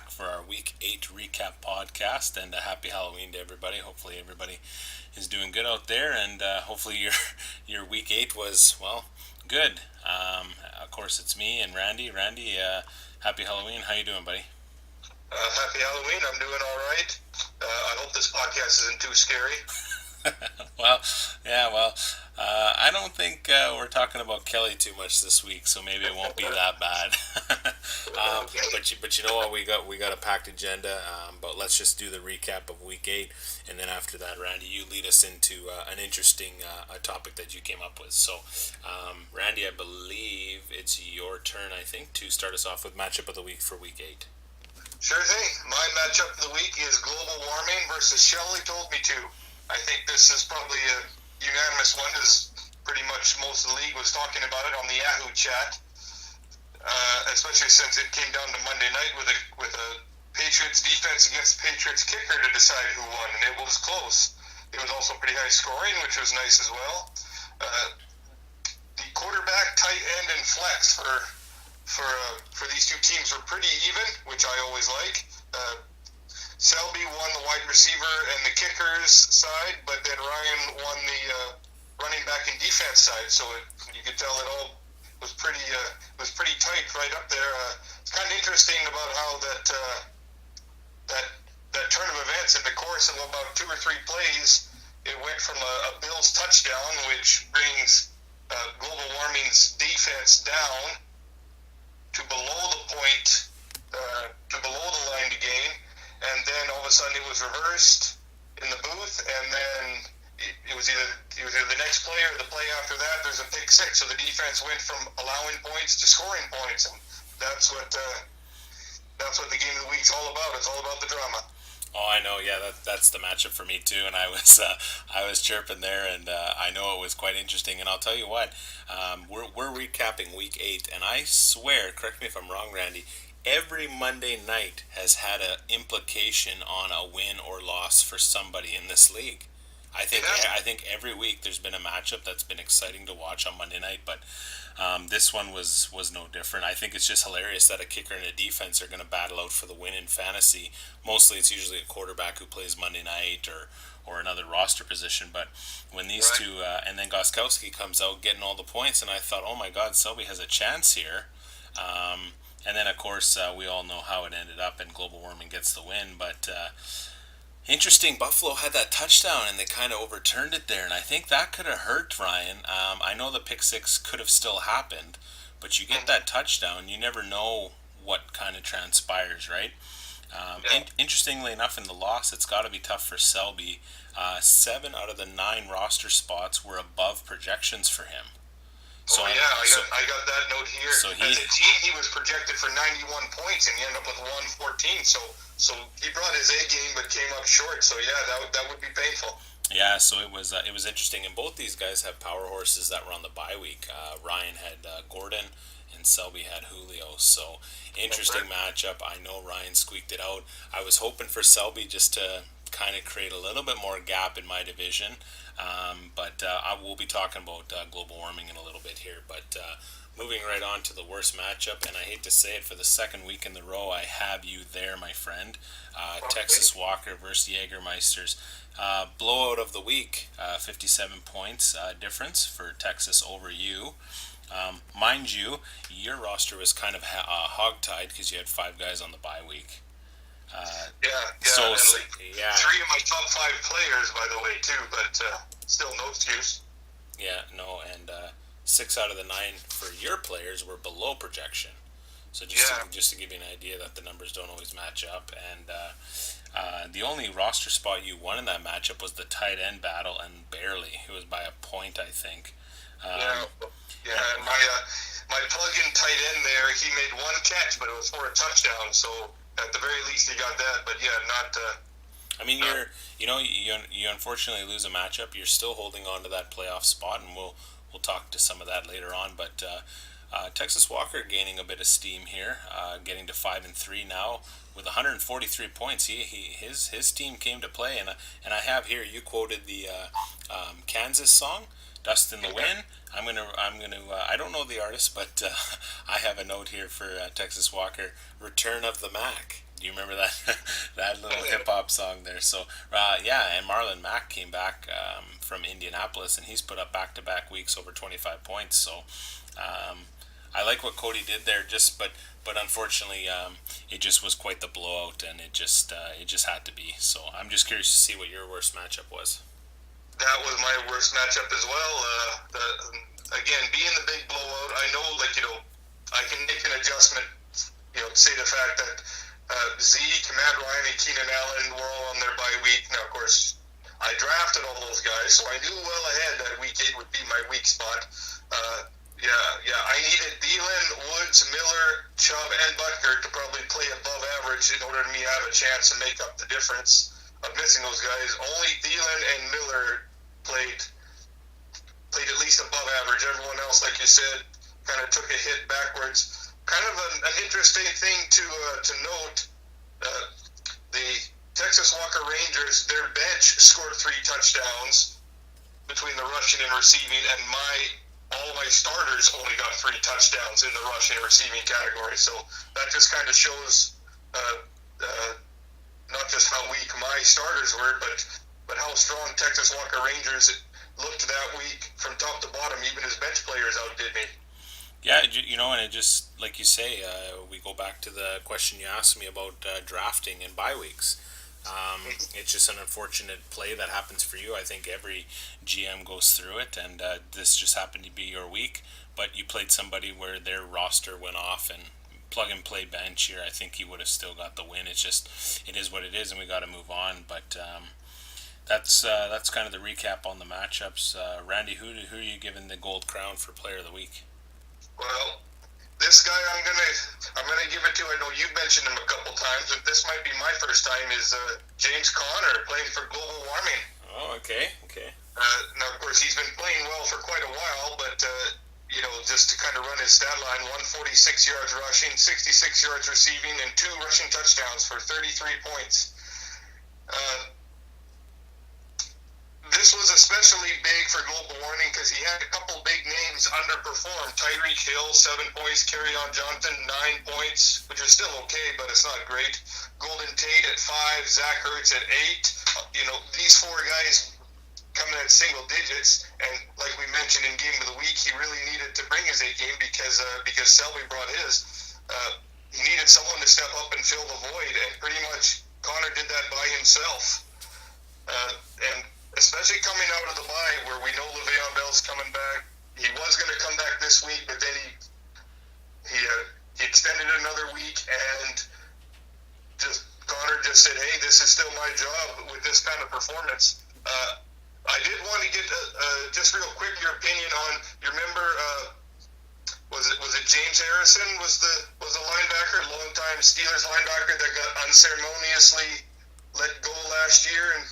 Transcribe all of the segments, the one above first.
back for our Week 8 recap podcast, and a happy Halloween to everybody. Hopefully everybody is doing good out there, and hopefully your Week 8 was, well, good. Of course, it's me and Randy. Randy, happy Halloween. How you doing, buddy? Happy Halloween. I'm doing all right. I hope this podcast isn't too scary. Well, yeah, I don't think we're talking about Kelly too much this week, so maybe it won't be that bad. But you know what, we got a packed agenda. But let's just do the recap of Week 8, and then after that, Randy, you lead us into an interesting a topic that you came up with. So, Randy, I believe it's your turn. I think to start us off with matchup of the week for Week 8. Sure thing. My matchup of the week is global warming versus Shelley told me to. I think this is probably a unanimous one, as pretty much most of the league was talking about it on the Yahoo chat, especially since it came down to Monday night with a Patriots defense against the Patriots kicker to decide who won, and it was close. It was also pretty high scoring, which was nice as well. The quarterback, tight end, and flex for these two teams were pretty even, which I always like. Selby won the wide receiver and the kickers side, but then Ryan won the running back and defense side. So you could tell it all was pretty tight right up there. It's kind of interesting about how that turn of events in the course of about 2 or 3 plays, it went from a Bills touchdown, which brings global warming's defense down to below the point, to below the line to gain, and then all of a sudden it was reversed in the booth, and then it was either the next play or the play after that. There's a pick six, so the defense went from allowing points to scoring points, and that's what the game of the week's all about. It's all about the drama. Oh, I know. Yeah, that's the matchup for me too. And I was chirping there, and I know it was quite interesting. And I'll tell you what, we're recapping Week 8, and I swear, correct me if I'm wrong, Randy, every Monday night has had an implication on a win or loss for somebody in this league. I think every week there's been a matchup that's been exciting to watch on Monday night, but this one was no different. I think it's just hilarious that a kicker and a defense are going to battle out for the win in fantasy. Mostly it's usually a quarterback who plays Monday night or another roster position, but when these two, and then Goskowski comes out getting all the points, and I thought, oh my God, Selby has a chance here. And then, of course, we all know how it ended up, and global warming gets the win, but interesting, Buffalo had that touchdown and they kind of overturned it there, and I think that could have hurt Ryan. I know the pick six could have still happened, but you get that touchdown, you never know what kind of transpires, right? Interestingly enough, in the loss, it's got to be tough for Selby. 7 out of the 9 roster spots were above projections for him. So I got that note here. So as a team, he was projected for 91 points, and he ended up with 114. So he brought his A game, but came up short. So yeah, that would be painful. Yeah, so it was interesting, and both these guys have power horses that were on the bye week. Ryan had Gordon, and Selby had Julio. So interesting matchup. I know Ryan squeaked it out. I was hoping for Selby just to kind of create a little bit more gap in my division. But I will be talking about global warming in a little bit here. But moving right on to the worst matchup, and I hate to say it, for the second week in the row, I have you there, my friend. Texas Walker versus Jägermeisters. Blowout of the week, 57 points difference for Texas over you. Mind you, your roster was kind of hogtied because you had 5 guys on the bye week. So 3 of my top 5 players, by the way, too, but still no excuse. Yeah, no, and 6 out of the 9 for your players were below projection. So just to give you an idea that the numbers don't always match up, and the only roster spot you won in that matchup was the tight end battle, and barely. It was by a point, I think. And my plug-in tight end there, he made 1 catch, but it was for a touchdown, so at the very least he got that, but not... I mean, you unfortunately lose a matchup. You're still holding on to that playoff spot, and we'll talk to some of that later on, but Texas Walker gaining a bit of steam here, getting to 5-3 now with 143 points. His team came to play, and I have here, you quoted the Kansas song, "Dust in the Wind." I'm gonna. I don't know the artist, but I have a note here for Texas Walker. "Return of the Mac." Do you remember that that little hip hop song there? So yeah, and Marlon Mack came back from Indianapolis, and he's put up back to back weeks over 25 points. So um, I like what Cody did there. But unfortunately, it just was quite the blowout, and it just had to be. So I'm just curious to see what your worst matchup was. That was my worst matchup as well. Again, being the big blowout, I know, like, I can make an adjustment, say the fact that Zeke, Matt Ryan, and Keenan Allen were all on their bye week. Now, of course, I drafted all those guys, so I knew well ahead that week 8 would be my weak spot. Yeah, I needed Thielen, Woods, Miller, Chubb, and Butker to probably play above average in order for me to have a chance to make up the difference of missing those guys. Only Thielen and Miller played at least above average. Everyone else, like you said, kind of took a hit backwards. Kind of an interesting thing to note. Uh, the Texas Walker Rangers, their bench scored 3 touchdowns between the rushing and receiving, and all of my starters only got 3 touchdowns in the rushing and receiving category. So that just kind of shows not just how weak my starters were, but how strong Texas Walker Rangers looked that week from top to bottom. Even his bench players outdid me. Yeah, and it just like you say, we go back to the question you asked me about drafting and bye weeks. It's just an unfortunate play that happens for you. I think every GM goes through it, and this just happened to be your week. But you played somebody where their roster went off, and plug and play bench here. I think you would have still got the win. It is what it is, and we got to move on. But that's kind of the recap on the matchups. Randy, who are you giving the gold crown for Player of the Week? Well, this guy I'm gonna give it to. I know you mentioned him a couple times, but this might be my first time. Is James Conner playing for global warming? Oh, okay. Now, of course, he's been playing well for quite a while, but just to kind of run his stat line: 146 yards rushing, 66 yards receiving, and 2 rushing touchdowns for 33 points. This was especially big for global warming because he had a couple big names underperform. Tyreek Hill, 7 points. Kerryon Johnson, 9 points, which is still okay, but it's not great. Golden Tate at 5. Zach Ertz at 8. These 4 guys coming at single digits, and like we mentioned in Game of the Week, he really needed to bring his A game because Selby brought his. He needed someone to step up and fill the void, and pretty much Connor did that by himself. And especially coming out of the bye where we know Le'Veon Bell's coming back. He was going to come back this week, but then he extended another week, and Connor just said, "Hey, this is still my job with this kind of performance." I did want to get just real quick your opinion on. You remember? Was it James Harrison was the linebacker, longtime Steelers linebacker that got unceremoniously let go last year? And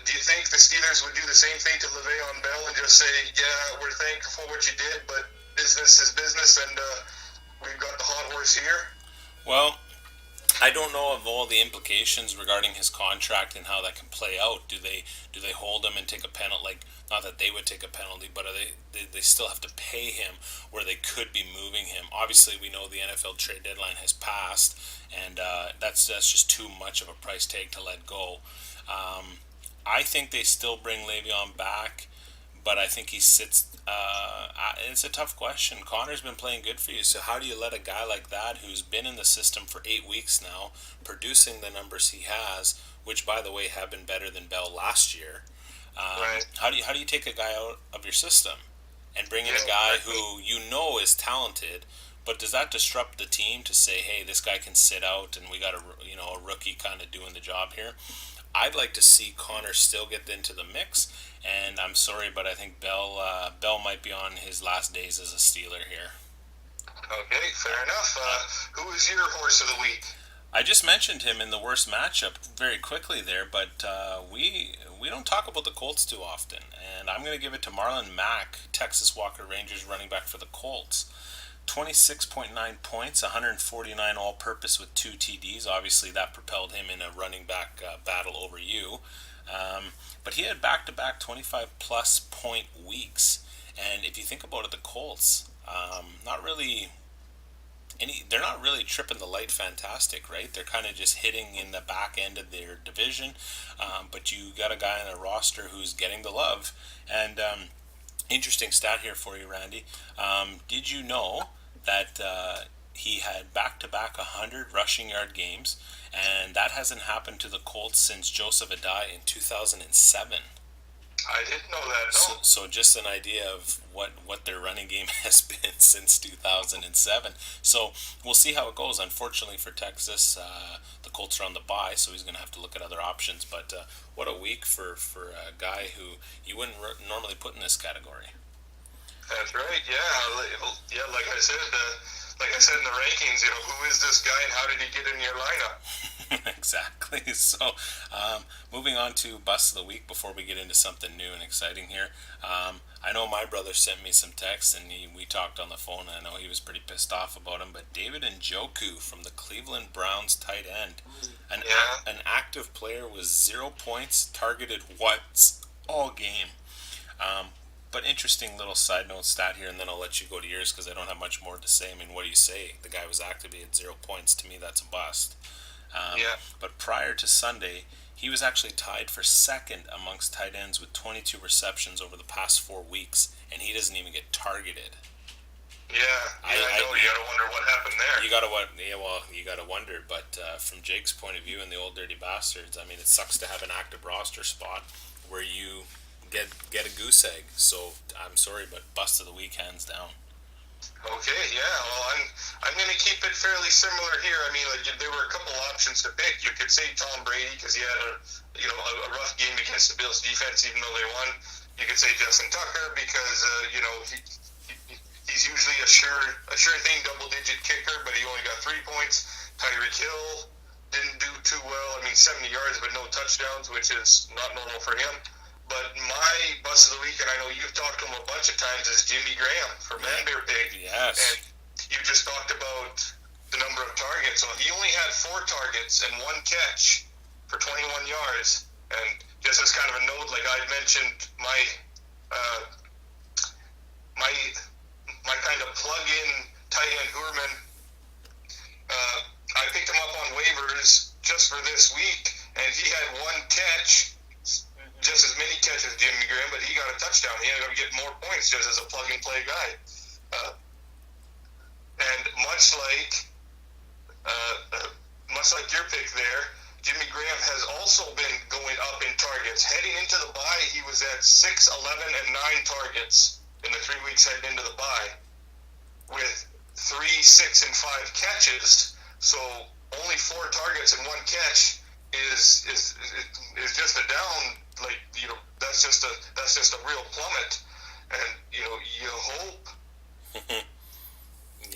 do you think the Steelers would do the same thing to Le'Veon Bell and just say, "Yeah, we're thankful for what you did, but business is business, and we've got the hot horse here"? Well, I don't know of all the implications regarding his contract and how that can play out. Do they hold him and take a penalty? Like, not that they would take a penalty, but they still have to pay him where they could be moving him. Obviously, we know the NFL trade deadline has passed, and that's just too much of a price tag to let go. I think they still bring Le'Veon back, but I think he sits. It's a tough question. Connor's been playing good for you, so how do you let a guy like that, who's been in the system for 8 weeks now, producing the numbers he has, which by the way have been better than Bell last year? Right. How do you take a guy out of your system and bring in a guy who you know is talented? But does that disrupt the team to say, "Hey, this guy can sit out, and we got a rookie kind of doing the job here"? I'd like to see Connor still get into the mix, and I'm sorry, but I think Bell might be on his last days as a Steeler here. Okay, fair enough. Who is your horse of the week? I just mentioned him in the worst matchup very quickly there, but we don't talk about the Colts too often, and I'm going to give it to Marlon Mack, Texas Walker Rangers running back for the Colts. 26.9 points, 149 all-purpose with 2 TDs. Obviously, that propelled him in a running back battle over you. But he had back-to-back 25-plus point weeks. And if you think about it, the Colts, not really they're not really tripping the light fantastic, right? They're kind of just hitting in the back end of their division. But you got a guy on the roster who's getting the love. And interesting stat here for you, Randy. Did you know that he had back-to-back 100 rushing yard games, and that hasn't happened to the Colts since Joseph Adai in 2007. I didn't know that. No. So just an idea of what their running game has been since 2007. So we'll see how it goes. Unfortunately for Texas, the Colts are on the bye, so he's going to have to look at other options. But what a week for a guy who you wouldn't normally put in this category. That's right. Yeah. Like I said in the rankings, who is this guy and how did he get in your lineup? Exactly. So, moving on to Bust of the Week before we get into something new and exciting here. I know my brother sent me some texts and we talked on the phone. I know he was pretty pissed off about him, but David Njoku from the Cleveland Browns tight end, an active player with 0 points, targeted once all game. But interesting little side note stat here, and then I'll let you go to yours because I don't have much more to say. I mean, what do you say? The guy was active, he had 0 points. To me, that's a bust. But prior to Sunday, he was actually tied for second amongst tight ends with 22 receptions over the past 4 weeks, and he doesn't even get targeted. I know. You gotta wonder what happened there. You gotta wonder. But from Jake's point of view and the old dirty bastards, I mean, it sucks to have an active roster spot where you get a goose egg. So I'm sorry, but bust of the week, hands down. Okay, yeah. Well, I'm going to keep it fairly similar here. I mean, there were a couple options to pick. You could say Tom Brady because he had a rough game against the Bills defense, even though they won. You could say Justin Tucker because he's usually a sure thing double-digit kicker, but he only got 3 points. Tyreek Hill didn't do too well. I mean, 70 yards but no touchdowns, which is not normal for him. But my bust of the week, and I know you've talked to him a bunch of times, is Jimmy Graham for Man Bear Pig. Yes. And you just talked about the number of targets. So he only had 4 targets and 1 catch for 21 yards. And just as kind of a note, like I mentioned, my kind of plug-in tight end Hurman, I picked him up on waivers just for this week, and he had 1 catch. Just as many catches as Jimmy Graham, but he got a touchdown. He ended up getting more points just as a plug-and-play guy. And much like your pick there, Jimmy Graham has also been going up in targets. Heading into the bye, he was at 6, 11, and 9 targets in the 3 weeks heading into the bye, with 3, 6, and 5 catches. So only 4 targets and 1 catch is just a down. That's just a real plummet, and you hope you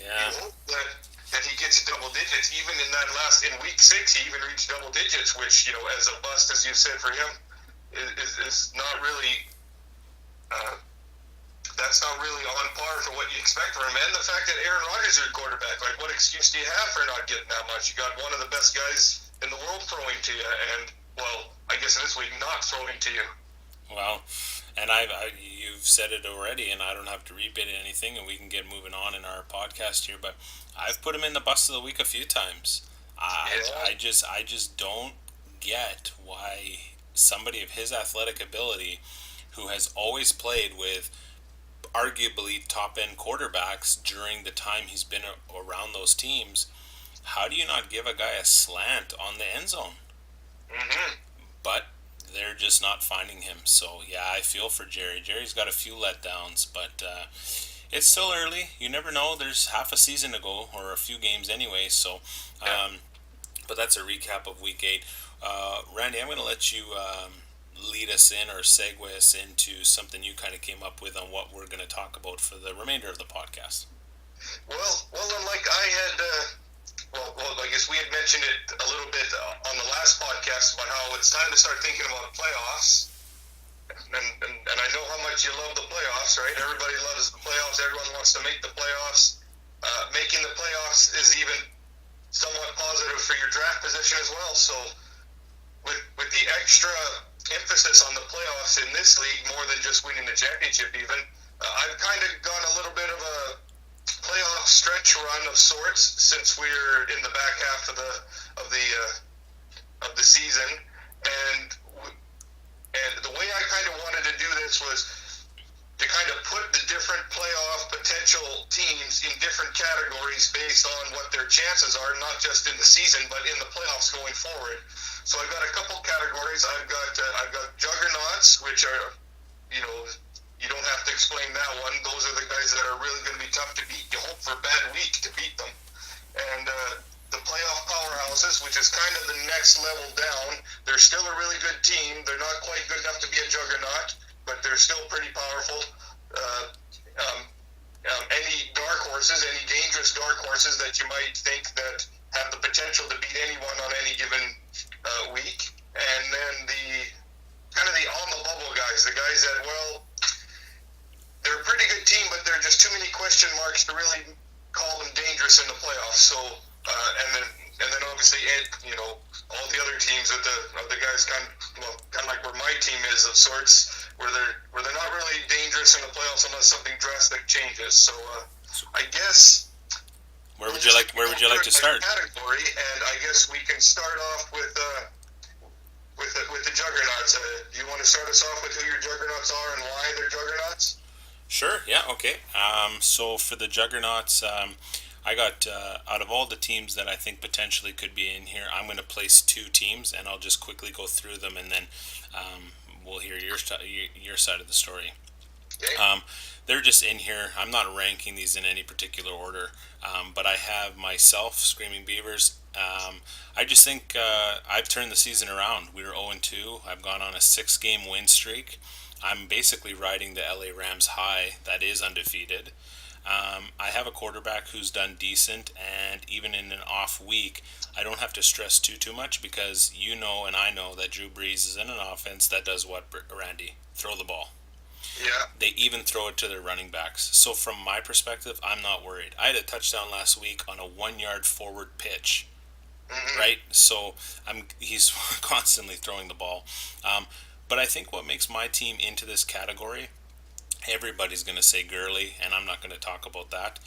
hope that he gets double digits. Even in week 6, he even reached double digits, which as a bust, as you said, for him is not really that's not really on par for what you expect from him. And the fact that Aaron Rodgers is your quarterback, like, what excuse do you have for not getting that much? You got one of the best guys in the world throwing to you, and I guess this week not throwing to you. Well, and you've said it already, and I don't have to repeat anything, and we can get moving on in our podcast here. But I've put him in the bust of the week a few times. I just don't get why somebody of his athletic ability, who has always played with arguably top-end quarterbacks during the time he's been around those teams, how do you not give a guy a slant on the end zone? Mm-hmm. But they're just not finding him. So, yeah, I feel for Jerry. Jerry's got a few letdowns, but it's still early. You never know. There's half a season to go, or a few games anyway. So, but that's a recap of Week 8. Randy, I'm going to let you lead us in or segue us into something you kind of came up with on what we're going to talk about for the remainder of the podcast. Well, like I had... I guess we had mentioned it a little bit on the last podcast about how it's time to start thinking about playoffs. And I know how much you love the playoffs, right? Everybody loves the playoffs. Everyone wants to make the playoffs. Making the playoffs is even somewhat positive for your draft position as well. So with the extra emphasis on the playoffs in this league, more than just winning the championship even, I've kind of gone a little bit of a playoff stretch run of sorts since we're in the back half of the season, and the way I kind of wanted to do this was to kind of put the different playoff potential teams in different categories based on what their chances are, not just in the season but in the playoffs going forward. So I've got a couple categories. I've got juggernauts, which are, you don't have to explain that one. Those are the guys that are really going to be tough to beat. You hope for a bad week to beat them. And the playoff powerhouses, which is kind of the next level down. They're still a really good team. They're not quite good enough to be a juggernaut, but they're still pretty powerful. Any dark horses, any dangerous dark horses that you might think that have the potential to beat anyone on any given week. And then the kind of the on the bubble guys, the guys that, well, they're a pretty good team, but there are just too many question marks to really call them dangerous in the playoffs. So, and then obviously, all the other teams are the guys kind of like where my team is of sorts, where they're not really dangerous in the playoffs unless something drastic changes. So, I guess. Where would you like to start? Category, and I guess we can start off with the juggernauts. Do you want to start us off with who your juggernauts are and why they're juggernauts? Sure. Yeah. Okay. So for the juggernauts, I got out of all the teams that I think potentially could be in here, I'm going to place two teams, and I'll just quickly go through them, and then we'll hear your side of the story. Okay. They're just in here. I'm not ranking these in any particular order, but I have myself, Screaming Beavers. I just think I've turned the season around. We were 0-2. I've gone on a 6-game win streak. I'm basically riding the LA Rams high that is undefeated. I have a quarterback who's done decent, and even in an off week, I don't have to stress too much because you know and I know that Drew Brees is in an offense that does what, Randy? Throw the ball. Yeah. They even throw it to their running backs. So from my perspective, I'm not worried. I had a touchdown last week on a 1-yard forward pitch. Mm-hmm. Right? So he's constantly throwing the ball. But I think what makes my team into this category, everybody's going to say Gurley, and I'm not going to talk about that.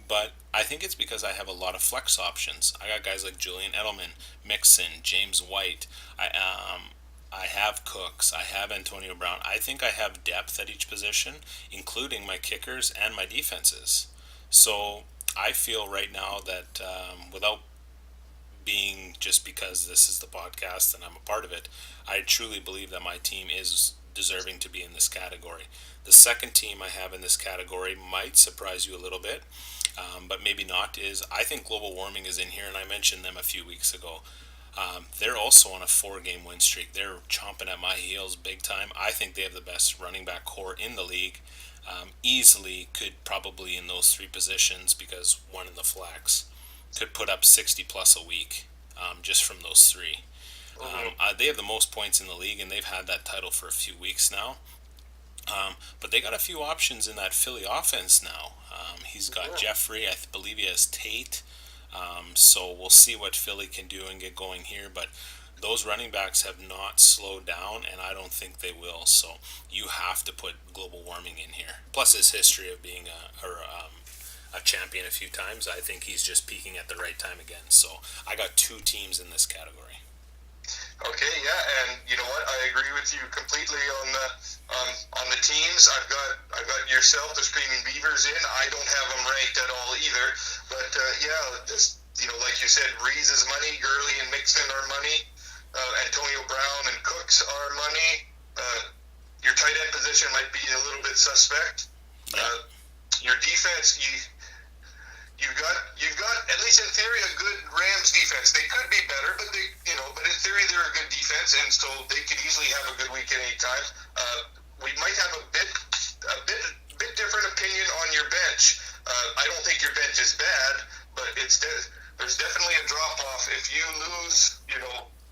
But I think it's because I have a lot of flex options. I got guys like Julian Edelman, Mixon, James White. I have Cooks. I have Antonio Brown. I think I have depth at each position, including my kickers and my defenses. So I feel right now that without being just because this is the podcast and I'm a part of it, I truly believe that my team is deserving to be in this category. The second team I have in this category might surprise you a little bit, but maybe not, is I think global warming is in here, and I mentioned them a few weeks ago. They're also on a 4-game win streak. They're chomping at my heels big time. I think they have the best running back core in the league. Easily could probably in those 3 positions, because one in the flex, could put up 60 plus a week just from those 3. They have the most points in the league, and they've had that title for a few weeks now. But they got a few options in that Philly offense now. He's got Jeffrey. I believe he has Tate. So we'll see what Philly can do and get going here. But those running backs have not slowed down, and I don't think they will. So you have to put global warming in here. Plus his history of being a champion a few times. I think he's just peaking at the right time again. So I got 2 teams in this category. Okay, yeah, and you know what? I agree with you completely on the teams. I've got yourself, the Screaming Beavers, in. I don't have them ranked at all either, but just like you said, Breeze is money, Gurley and Mixon are money, Antonio Brown and Cooks are money. Your tight end position might be a little bit suspect. Your defense, You've got at least in theory a good Rams defense. They could be better, but but in theory they're a good defense, and so they could easily have a good week at any time. We might have a bit different opinion on your bench. I don't think your bench is bad, but there's definitely a drop off if you lose.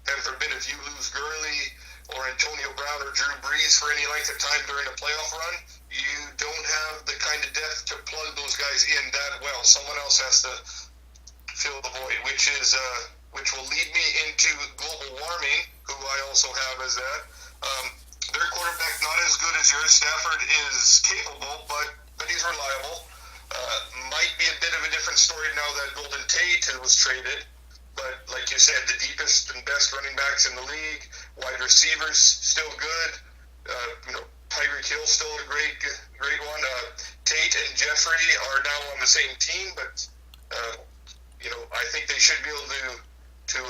Heaven forbid, if you lose Gurley or Antonio Brown or Drew Brees for any length of time during a playoff run, you don't have the kind of depth to plug those guys in that well. Someone else has to fill the void, which will lead me into global warming, who I also have as that. Their quarterback not as good as yours. Stafford is capable, but he's reliable. Might be a bit of a different story now that Golden Tate was traded. But like you said, the deepest and best running backs in the league, wide receivers still good. Tyreek Hill still a great one. Tate and Jeffrey are now on the same team, but I think they should be able to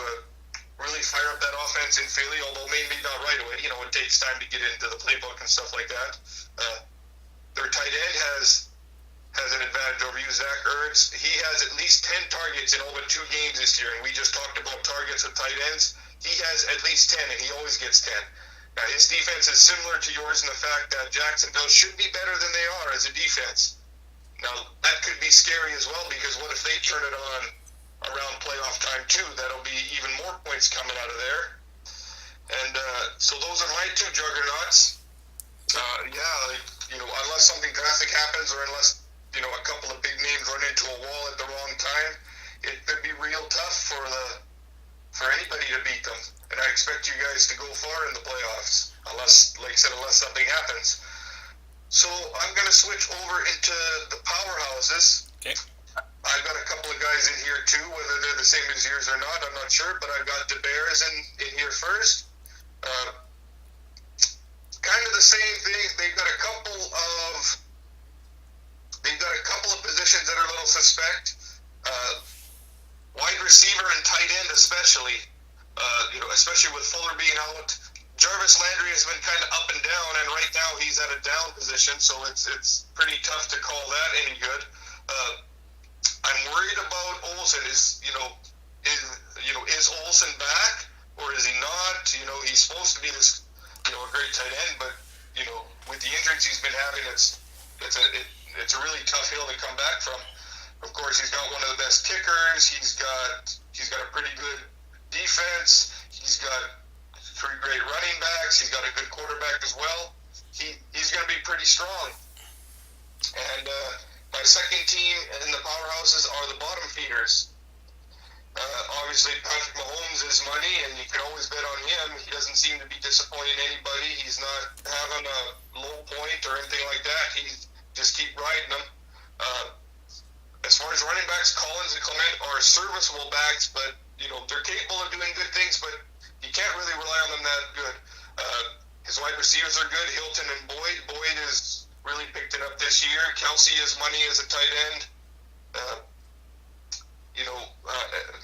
really fire up that offense in Philly. Although maybe not right away. It takes time to get into the playbook and stuff like that. Their tight end has an advantage over you, Zach Ertz. He has at least 10 targets in all but 2 games this year, and we just talked about targets with tight ends. He has at least 10, and he always gets 10. Now, his defense is similar to yours in the fact that Jacksonville should be better than they are as a defense. Now, that could be scary as well, because what if they turn it on around playoff time, too? That'll be even more points coming out of there. And so those are my 2 juggernauts. Unless something drastic happens or unless a couple of big names run into a wall at the wrong time, it could be real tough for anybody to beat them. And I expect you guys to go far in the playoffs, unless, like I said, unless something happens. So I'm going to switch over into the powerhouses. Okay. I've got a couple of guys in here too, whether they're the same as yours or not, I'm not sure, but I've got the Bears in here first. Kind of the same thing. They've got a couple of positions that are a little suspect. Wide receiver and tight end, especially. Especially with Fuller being out. Jarvis Landry has been kind of up and down, and right now he's at a down position, so it's pretty tough to call that any good. I'm worried about Olsen. Is Olsen back or is he not? He's supposed to be this a great tight end, but with the injuries he's been having, it's a really tough hill to come back from. Of course, he's got one of the best kickers. He's got a pretty good defense. He's got 3 great running backs. He's got a good quarterback as well. He's going to be pretty strong. And my second team in the powerhouses are the bottom feeders. Obviously, Patrick Mahomes is money, and you can always bet on him. He doesn't seem to be disappointing anybody. He's not having a low point or anything like that. He just keep riding them. As far as running backs, Collins and Clement are serviceable backs, but they're capable of doing good things, but you can't really rely on them that good. His wide receivers are good, Hilton and Boyd. Boyd has really picked it up this year. Kelsey is money as a tight end.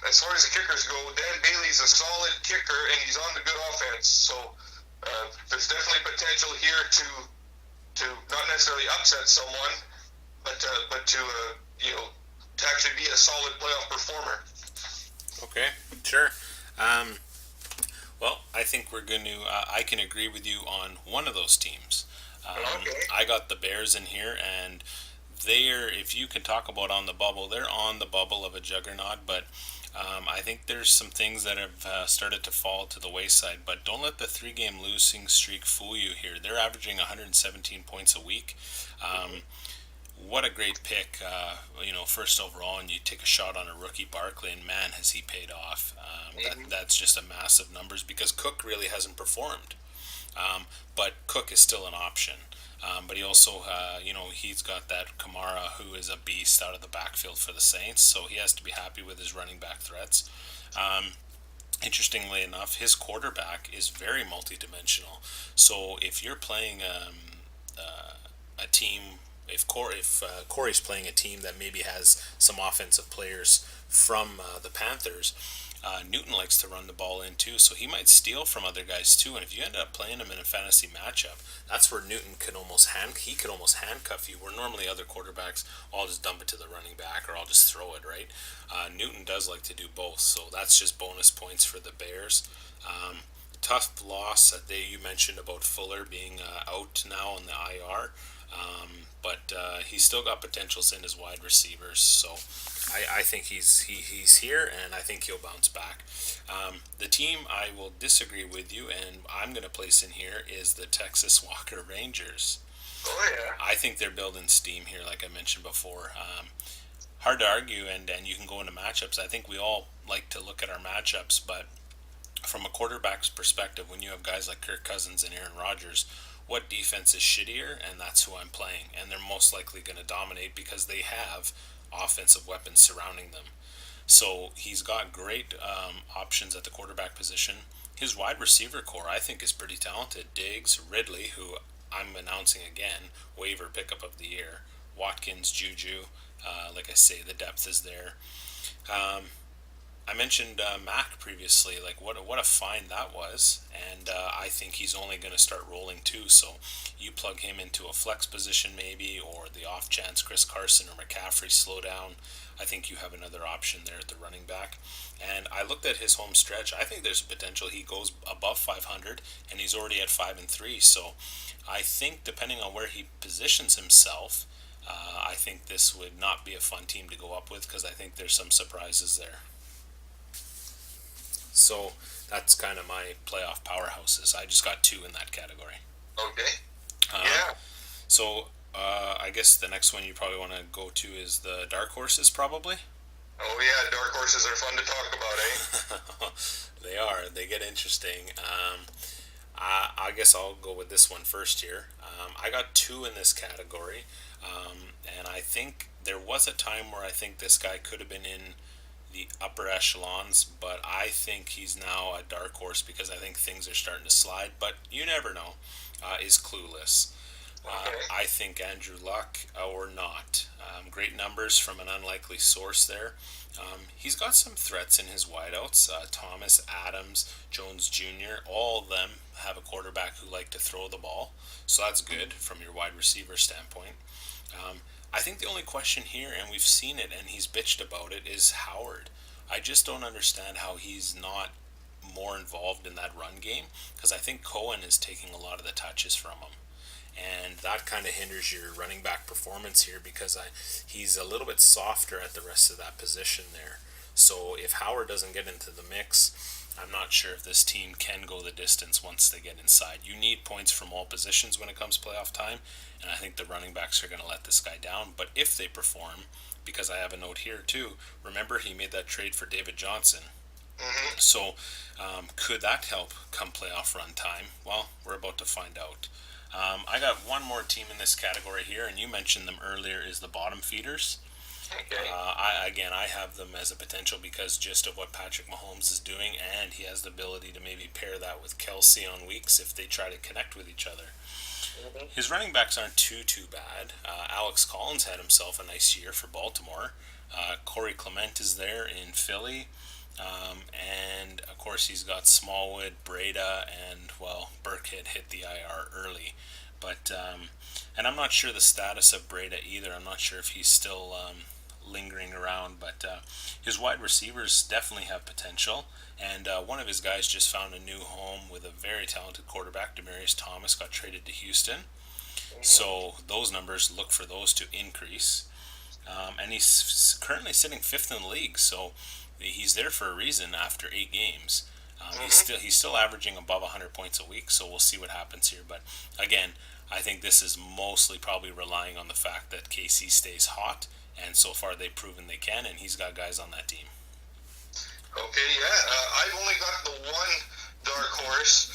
As far as the kickers go, Dan Bailey's a solid kicker, and he's on the good offense. So there's definitely potential here to not necessarily upset someone, but to actually be a solid playoff performer. Okay, sure. Well, I think we're going to. I can agree with you on one of those teams. Okay. I got the Bears in here, and they're, if you can talk about on the bubble, they're on the bubble of a juggernaut, but I think there's some things that have started to fall to the wayside. But don't let the 3-game losing streak fool you here. They're averaging 117 points a week. What a great pick, first overall, and you take a shot on a rookie Barkley, and man, has he paid off. That's just a massive numbers because Cook really hasn't performed. But Cook is still an option. But he also, he's got that Kamara, who is a beast out of the backfield for the Saints, so he has to be happy with his running back threats. Interestingly enough, his quarterback is very multidimensional. So if you're playing a team, if Corey's playing a team that maybe has some offensive players from the Panthers, Newton likes to run the ball in too, so he might steal from other guys too. And if you end up playing him in a fantasy matchup, that's where Newton could almost handcuff you. Where normally other quarterbacks, I'll just dump it to the running back or I'll just throw it, right? Newton does like to do both, so that's just bonus points for the Bears. Tough loss that you mentioned about Fuller being out now on the IR. But he's still got potentials in his wide receivers, so I think he's here, and I think he'll bounce back. The team I will disagree with you, and I'm going to place in here is the Texas Walker Rangers. Oh yeah. I think they're building steam here, like I mentioned before. Hard to argue, and you can go into matchups. I think we all like to look at our matchups, but from a quarterback's perspective, when you have guys like Kirk Cousins and Aaron Rodgers, what defense is shittier, and that's who I'm playing. And they're most likely going to dominate because they have offensive weapons surrounding them. So he's got great options at the quarterback position. His wide receiver core, I think, is pretty talented. Diggs, Ridley, who I'm announcing again, waiver pickup of the year. Watkins, Juju. Like I say, the depth is there. Um, I mentioned Mac previously. Like what a find that was, and I think he's only going to start rolling too. So you plug him into a flex position maybe, or the off chance Chris Carson or McCaffrey slow down. I think you have another option there at the running back. And I looked at his home stretch. I think there's a potential he goes above 500, and he's already at 5-3. So I think depending on where he positions himself, I think this would not be a fun team to go up with because I think there's some surprises there. So that's kind of my playoff powerhouses. I just got two in that category. Okay. Uh, Yeah. so I guess the next one you probably want to go to is the dark horses, probably. Oh yeah, dark horses are fun to talk about, eh? They are. They get interesting. I guess I'll go with this one first here. I got two in this category, and I think there was a time where I think this guy could have been in the upper echelons, but I think he's now a dark horse because I think things are starting to slide. But you never know. Is Clueless. Okay. I think Andrew Luck or not. Great numbers from an unlikely source there. He's got some threats in his wideouts. Thomas, Adams, Jones Jr., all of them have a quarterback who like to throw the ball. So that's good from your wide receiver standpoint. I think the only question here, and we've seen it and he's bitched about it, is Howard. I just don't understand how he's not more involved in that run game because I think Cohen is taking a lot of the touches from him. And that kind of hinders your running back performance here because he's a little bit softer at the rest of that position there. So if Howard doesn't get into the mix, I'm not sure if this team can go the distance once they get inside. You need points from all positions when it comes playoff time, and I think the running backs are going to let this guy down. But if they perform, because I have a note here too, remember he made that trade for David Johnson. Mm-hmm. So could that help come playoff run time? Well, we're about to find out. I got one more team in this category here, and you mentioned them earlier, is the bottom feeders. Okay. I have them as a potential because just of what Patrick Mahomes is doing, and he has the ability to maybe pair that with Kelsey on weeks if they try to connect with each other. Mm-hmm. His running backs aren't too bad. Alex Collins had himself a nice year for Baltimore. Corey Clement is there in Philly. And of course he's got Smallwood, Breda, and well, Burkhead hit the IR early, but and I'm not sure the status of Breda either. I'm not sure if he's still lingering around, but his wide receivers definitely have potential. And one of his guys just found a new home with a very talented quarterback. Demaryius Thomas got traded to Houston, so those numbers look for those to increase. And he's currently sitting fifth in the league, so he's there for a reason after 8 games. He's still averaging above 100 points a week, so we'll see what happens here. But again, I think this is mostly probably relying on the fact that KC stays hot, and so far they've proven they can, and he's got guys on that team. Okay, yeah. I've only got the one dark horse,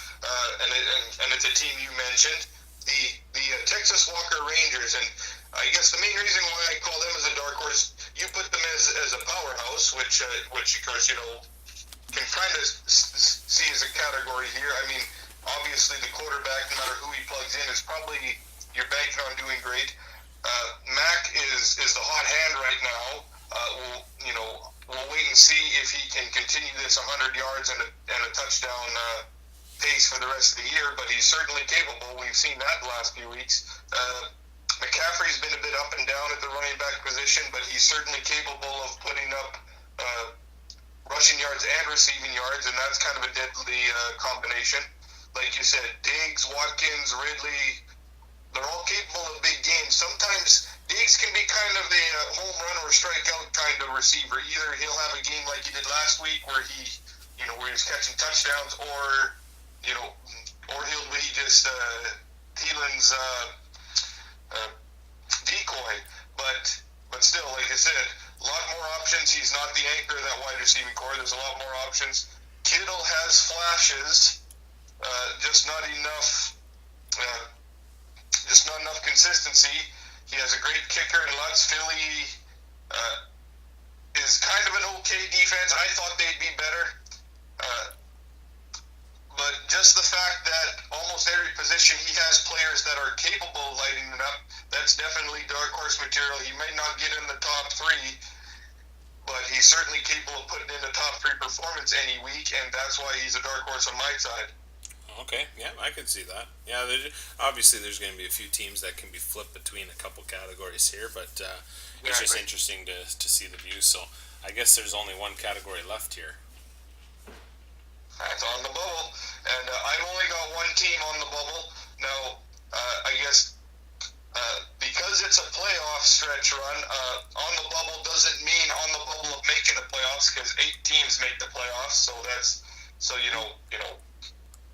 and it's a team you mentioned, the Texas Walker Rangers, and I guess the main reason why I call them as a dark horse, you put them as a powerhouse, which of course can kind of see as a category here. I mean, obviously the quarterback, no matter who he plugs in, is probably you're banking on doing great. Mac is the hot hand right now. We'll wait and see if he can continue this 100 yards and a touchdown pace for the rest of the year. But he's certainly capable. We've seen that the last few weeks. McCaffrey's been a bit up and down at the running back position, but he's certainly capable of putting up rushing yards and receiving yards, and that's kind of a deadly combination. Like you said, Diggs, Watkins, Ridley, they're all capable of big games. Sometimes Diggs can be kind of a home run or strikeout kind of receiver. Either he'll have a game like he did last week where where he's catching touchdowns, or he'll be just Thielen's decoy. But still, like I said, a lot more options. He's not the anchor of that wide receiving core. There's a lot more options. Kittle has flashes, just not enough just not enough consistency. He has a great kicker in Lutz. Philly uh, is kind of an okay defense. I thought they'd be better. Uh, but just the fact that almost every position he has players that are capable of lighting it up, that's definitely dark horse material. He may not get in the top three, but he's certainly capable of putting in a top three performance any week, and that's why he's a dark horse on my side. Okay, yeah, I can see that. Yeah, obviously there's going to be a few teams that can be flipped between a couple categories here, but it's just interesting to see the view. So I guess there's only one category left here. That's on the bubble, and I've only got one team on the bubble. Now, I guess because it's a playoff stretch run, on the bubble doesn't mean on the bubble of making the playoffs, because 8 teams make the playoffs. So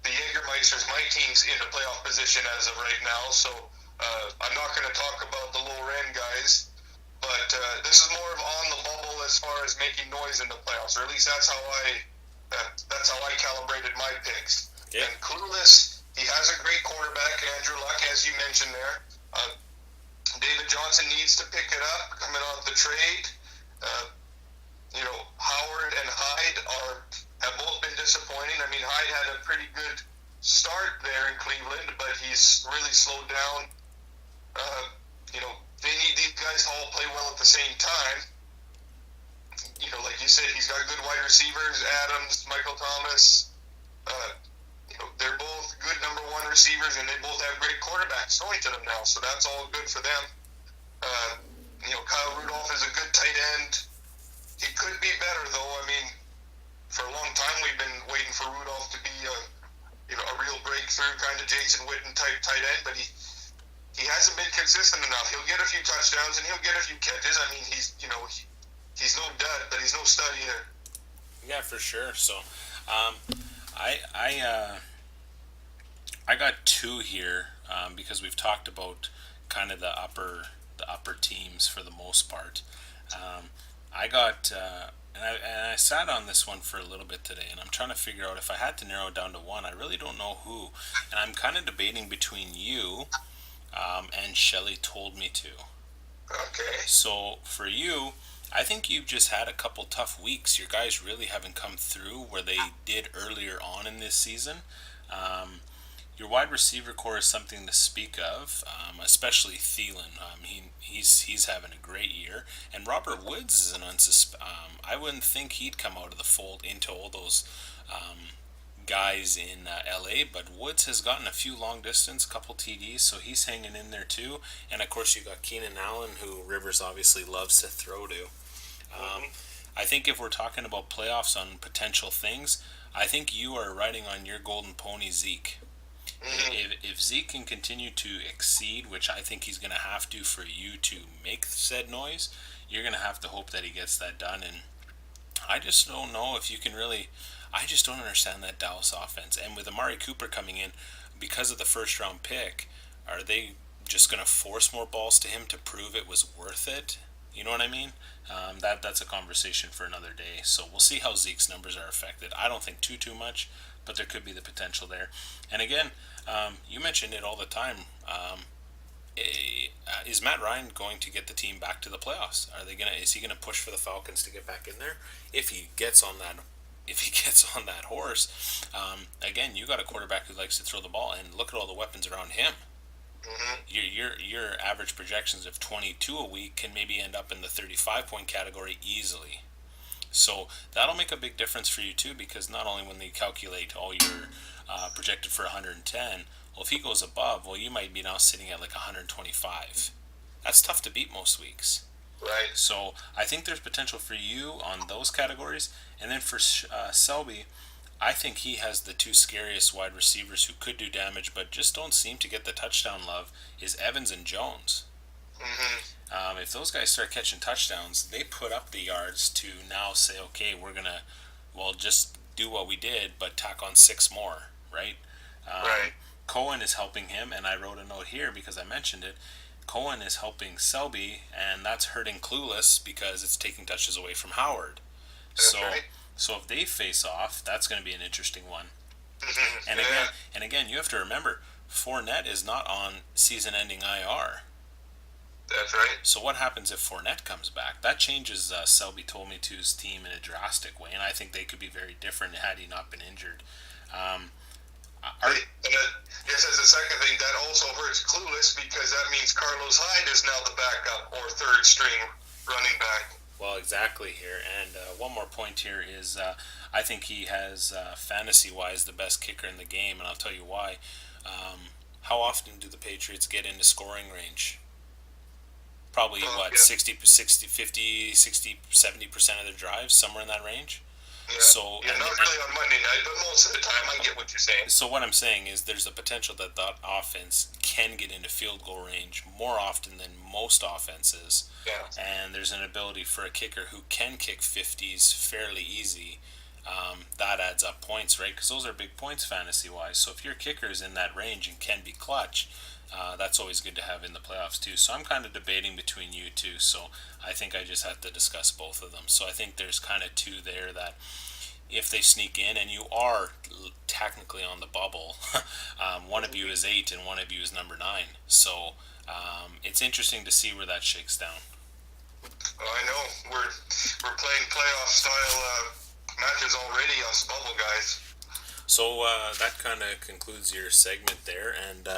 the Jägermeisters, my team's in the playoff position as of right now. So I'm not going to talk about the lower end guys, but this is more of on the bubble as far as making noise in the playoffs, or at least that's how I calibrated my picks. Okay. And Clueless, he has a great quarterback, Andrew Luck, as you mentioned there. David Johnson needs to pick it up coming off the trade. Howard and Hyde have both been disappointing. I mean, Hyde had a pretty good start there in Cleveland, but he's really slowed down. They need these guys to all play well at the same time. Like you said, he's got good wide receivers, Adams, Michael Thomas. They're both good number one receivers, and they both have great quarterbacks throwing to them now, so that's all good for them. Kyle Rudolph is a good tight end. He could be better, though. I mean, for a long time we've been waiting for Rudolph to be a real breakthrough kind of Jason Witten type tight end, but he hasn't been consistent enough. He'll get a few touchdowns and he'll get a few catches. I mean, he's no dud, but he's no stud either. Yeah, for sure. So, I got two here because we've talked about kind of the upper teams for the most part. I got and I sat on this one for a little bit today, and I'm trying to figure out if I had to narrow it down to one. I really don't know who, and I'm kind of debating between you and Shelley told me to. Okay. So for you, I think you've just had a couple tough weeks. Your guys really haven't come through where they did earlier on in this season. Your wide receiver core is something to speak of, especially Thielen. He's having a great year, and Robert Woods is I wouldn't think he'd come out of the fold into all those guys in LA, but Woods has gotten a few long distance, couple TDs, so he's hanging in there too. And of course, you got Keenan Allen, who Rivers obviously loves to throw to. I think if we're talking about playoffs on potential things, I think you are riding on your golden pony, Zeke. If Zeke can continue to exceed, which I think he's going to have to for you to make said noise, you're going to have to hope that he gets that done. And I just don't know if you can really. I just don't understand that Dallas offense. And with Amari Cooper coming in, because of the first round pick, are they just going to force more balls to him to prove it was worth it? You know what I mean? That's a conversation for another day. So we'll see how Zeke's numbers are affected. I don't think too much, but there could be the potential there. And again, you mentioned it all the time. Is Matt Ryan going to get the team back to the playoffs? Is he gonna push for the Falcons to get back in there? If he gets on that horse, again, you got a quarterback who likes to throw the ball, and look at all the weapons around him. Your average projections of 22 a week can maybe end up in the 35-point category easily. So that'll make a big difference for you too, because not only when they calculate all your projected for 110, well, if he goes above, well, you might be now sitting at like 125. That's tough to beat most weeks. Right. So I think there's potential for you on those categories. And then for Selby, I think he has the two scariest wide receivers who could do damage but just don't seem to get the touchdown love is Evans and Jones. If those guys start catching touchdowns, they put up the yards to now say, okay, we're going to, just do what we did, but tack on 6 more, right? Right. Cohen is helping him, and I wrote a note here because I mentioned it. Cohen is helping Selby, and that's hurting Clueless because it's taking touches away from Howard. That's right. So if they face off, that's going to be an interesting one. Mm-hmm. And again, you have to remember, Fournette is not on season-ending IR. That's right. So what happens if Fournette comes back? That changes Selby told me to's team in a drastic way, and I think they could be very different had he not been injured. Um, are, Yes, as a second thing, that also hurts Clueless because that means Carlos Hyde is now the backup or third string running back. Well, exactly here. And one more point here is I think he has, fantasy-wise, the best kicker in the game, and I'll tell you why. How often do the Patriots get into scoring range? Probably, what, Yeah. 70% of their drives, somewhere in that range? Yeah. So, not really on Monday night, but most of the time I get what you're saying. So what I'm saying is there's a potential that offense can get into field goal range more often than most offenses. Yeah. And there's an ability for a kicker who can kick 50s fairly easy. That adds up points, right? Because those are big points fantasy-wise. So if your kicker is in that range and can be clutch, that's always good to have in the playoffs too. So I'm kind of debating between you two. So I think I just have to discuss both of them. So I think there's kind of two there that if they sneak in, and you are technically on the bubble, one of you is 8 and one of you is number 9. So it's interesting to see where that shakes down. I know we're playing playoff style matches already, us bubble guys. So that kind of concludes your segment there, and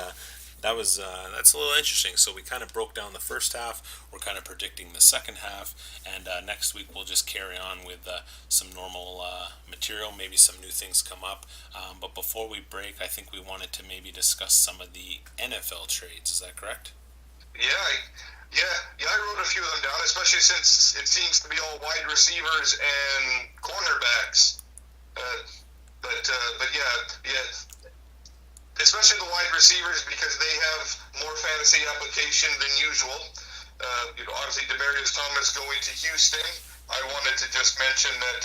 that's a little interesting. So we kind of broke down the first half. We're kind of predicting the second half, and next week we'll just carry on with some normal material. Maybe some new things come up. But before we break, I think we wanted to maybe discuss some of the NFL trades. Is that correct? Yeah. I wrote a few of them down, especially since it seems to be all wide receivers and cornerbacks. But yeah. Especially the wide receivers because they have more fantasy application than usual. Obviously, Demaryius Thomas going to Houston. I wanted to just mention that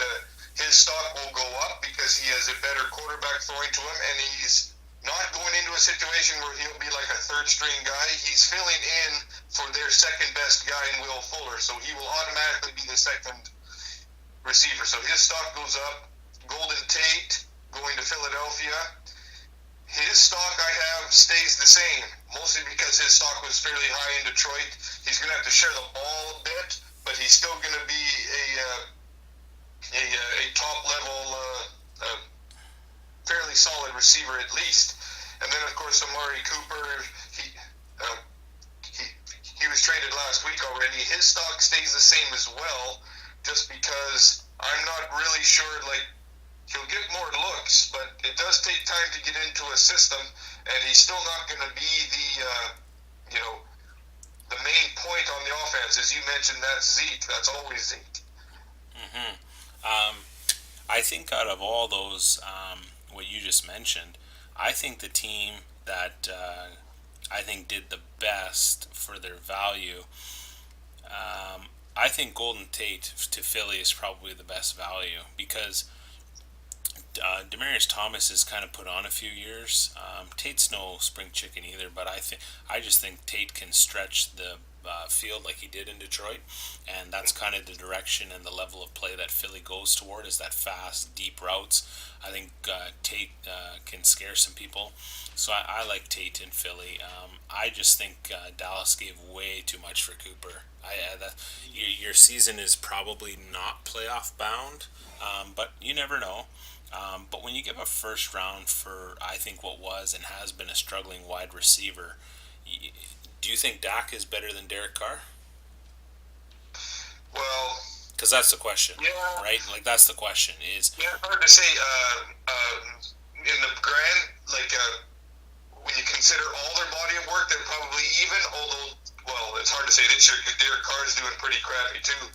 his stock will go up because he has a better quarterback throwing to him, and he's not going into a situation where he'll be like a third-string guy. He's filling in for their second-best guy in Will Fuller, so he will automatically be the second receiver. So his stock goes up. Golden Tate going to Philadelphia. His stock I have stays the same, mostly because his stock was fairly high in Detroit. He's going to have to share the ball a bit, but he's still going to be a top-level, fairly solid receiver at least. And then, of course, Amari Cooper, he was traded last week already. His stock stays the same as well, just because I'm not really sure, he'll get more looks, but it does take time to get into a system, and he's still not going to be the main point on the offense. As you mentioned, that's Zeke. That's always Zeke. I think out of all those, what you just mentioned, I think the team that I think did the best for their value, I think Golden Tate to Philly is probably the best value because Demaryius Thomas is kind of put on a few years. Tate's no spring chicken either, but I just think Tate can stretch the field like he did in Detroit, and that's kind of the direction and the level of play that Philly goes toward is that fast, deep routes. I think Tate can scare some people, so I like Tate in Philly. I just think Dallas gave way too much for Cooper. Your season is probably not playoff bound, but you never know. But when you give a first round for, I think, what was and has been a struggling wide receiver, do you think Dak is better than Derek Carr? Well, because that's the question, right? That's the question. Hard to say. In the grand, when you consider all their body of work, they're probably even. Although, it's hard to say this year because Derek Carr is doing pretty crappy too.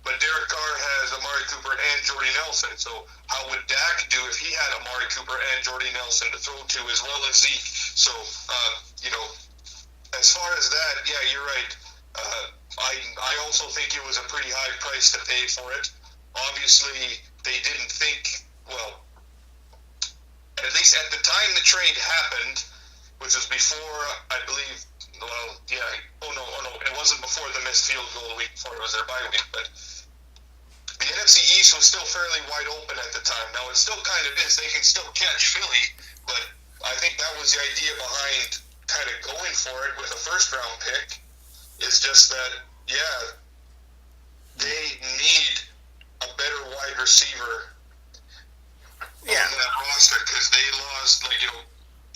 But Derek Carr has Amari Cooper and Jordy Nelson. So how would Dak do if he had Amari Cooper and Jordy Nelson to throw to as well as Zeke? So, as far as that, yeah, you're right. I also think it was a pretty high price to pay for it. Obviously, they didn't think, at least at the time the trade happened, which was before, I believe, it wasn't before the missed field goal the week before, it was their bye week, but the NFC East was still fairly wide open at the time. Now, it still kind of is. They can still catch Philly, but I think that was the idea behind kind of going for it with a first round pick. Is just that, yeah, they need a better wide receiver Yeah. on that roster because they lost, like,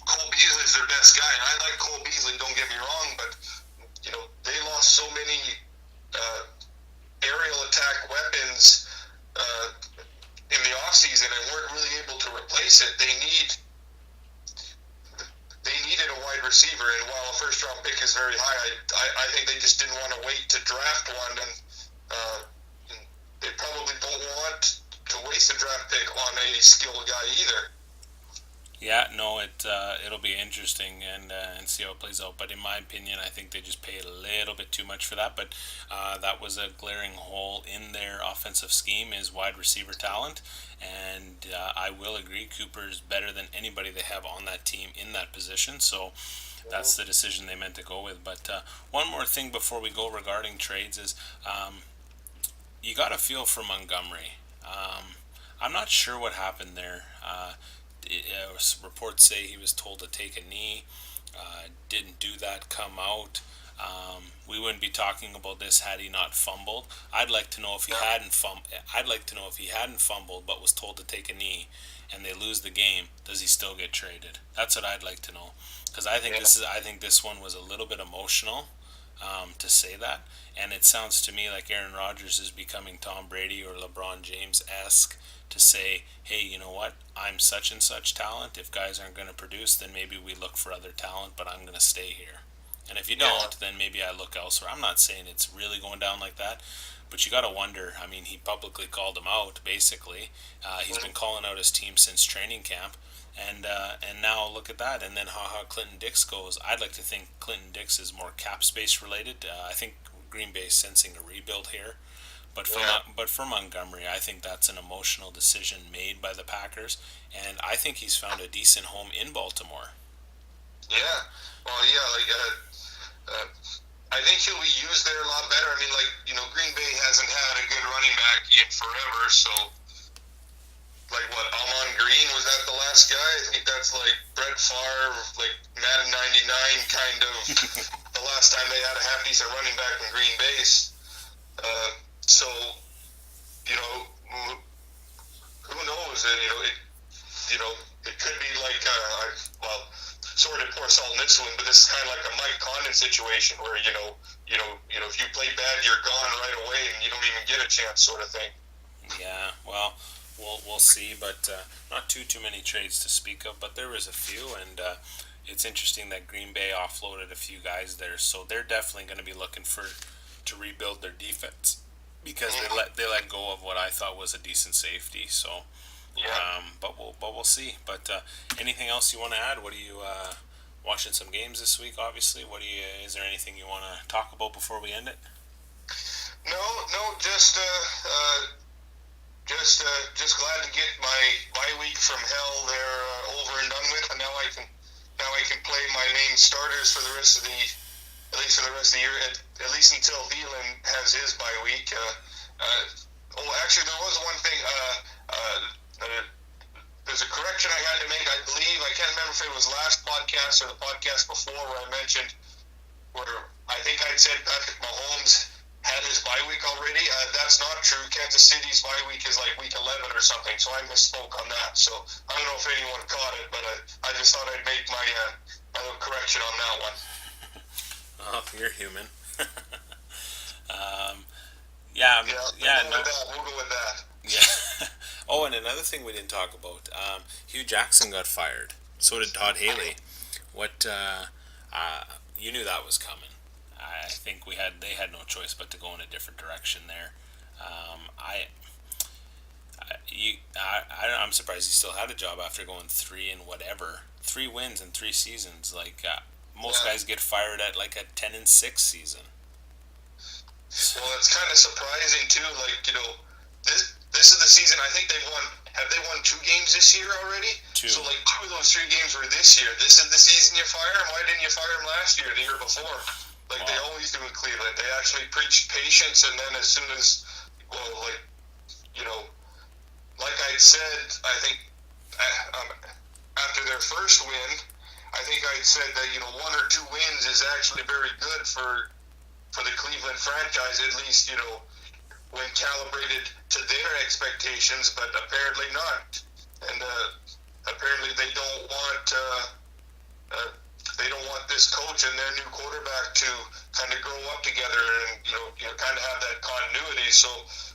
Cole Beasley's their best guy. And I like Cole Beasley, don't get me wrong, but, they lost so many aerial attack weapons in the offseason and weren't really able to replace it. They needed a wide receiver, and while a first round pick is very high, I think they just didn't want to wait to draft one, and they probably don't want to waste a draft pick on a skilled guy either. Yeah, no, it'll be interesting and see how it plays out. But in my opinion, I think they just paid a little bit too much for that. But that was a glaring hole in their offensive scheme is wide receiver talent, and I will agree, Cooper's better than anybody they have on that team in that position. So that's the decision they meant to go with. But one more thing before we go regarding trades is you got a feel for Montgomery. I'm not sure what happened there. Reports say he was told to take a knee, didn't do that, come out. We wouldn't be talking about this had he not fumbled. I'd like to know if he hadn't fumbled, but was told to take a knee, and they lose the game. Does he still get traded? That's what I'd like to know, because I think this one was a little bit emotional. To say that, and it sounds to me like Aaron Rodgers is becoming Tom Brady or LeBron James-esque to say, hey, you know what, I'm such and such talent. If guys aren't going to produce, then maybe we look for other talent, but I'm going to stay here. And if you don't, then maybe I look elsewhere. I'm not saying it's really going down like that, but you got to wonder. I mean, he publicly called him out, basically. He's been calling out his team since training camp. And now look at that. And then how Clinton Dix goes. I'd like to think Clinton Dix is more cap space related. I think Green Bay is sensing a rebuild here. But for Montgomery, I think that's an emotional decision made by the Packers, and I think he's found a decent home in Baltimore. Yeah, well, yeah, like I think he'll be used there a lot better. I mean, like, Green Bay hasn't had a good running back in forever, so like what, Amon Green, was that the last guy? I think that's like Brett Favre, like Madden 99 kind of the last time they had a half decent running back in Green Bay. So, who knows? It could be like, sort of pour salt in this one, but this is kind of like a Mike Condon situation where, if you play bad, you're gone right away and you don't even get a chance, sort of thing. Yeah, well, we'll see, but not too many trades to speak of, but there was a few, and it's interesting that Green Bay offloaded a few guys there, so they're definitely going to be looking to rebuild their defense because they let go of what I thought was a decent safety. So, but we'll see. But anything else you want to add? What are you watching some games this week? Obviously, is there anything you want to talk about before we end it? No, just glad to get my bye week from hell there over and done with, and now I can play my main starters for the rest of the year, at least until Thielen has his bye week. Actually, there was one thing. There's a correction I had to make. I believe, I can't remember if it was last podcast or the podcast before, where I mentioned where I think I'd said Patrick Mahomes had his bye week already. That's not true. Kansas City's bye week is like week 11 or something, so I misspoke on that. So I don't know if anyone caught it, but I just thought I'd make my little correction on that one. Oh, you're human. We'll go with that. Yeah. Oh, and another thing we didn't talk about. Hugh Jackson got fired. So did Todd Haley. What? You knew that was coming. I think they had no choice but to go in a different direction there. I'm surprised he still had a job after going 3 wins in 3 seasons. Like most guys get fired at like a 10-6 season. Well, it's kind of surprising too. Like, this is the season. I think have they won 2 games this year already? 2. So like 2 of those 3 games were this year. This is the season you fire him. Why didn't you fire him last year, the year before? Like they always do in Cleveland. They actually preach patience, and then as soon as, like I said, I think after their first win, I think I'd said that 1 or 2 wins is actually very good for the Cleveland franchise, at least when calibrated to their expectations. But apparently not, and apparently they don't want this coach and their new quarterback to kind of grow up together and kind of have that continuity. So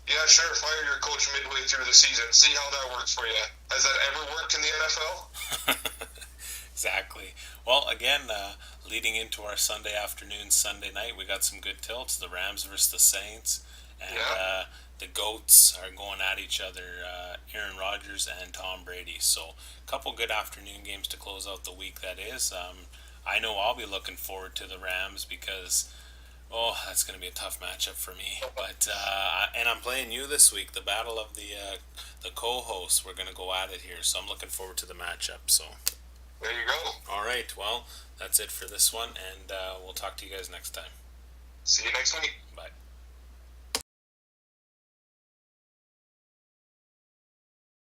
yeah, sure, fire your coach midway through the season. See how that works for you. Has that ever worked in the NFL? Exactly. Well, again, leading into our Sunday afternoon, Sunday night, we got some good tilts. The Rams versus the Saints, and Yeah. the Goats are going at each other. Aaron Rodgers and Tom Brady. So, a couple good afternoon games to close out the week. That is. I know I'll be looking forward to the Rams because, oh, that's going to be a tough matchup for me. But and I'm playing you this week. The battle of the co-hosts. We're going to go at it here. So I'm looking forward to the matchup. So. There you go. All right. Well, that's it for this one, and we'll talk to you guys next time. See you next week. Bye.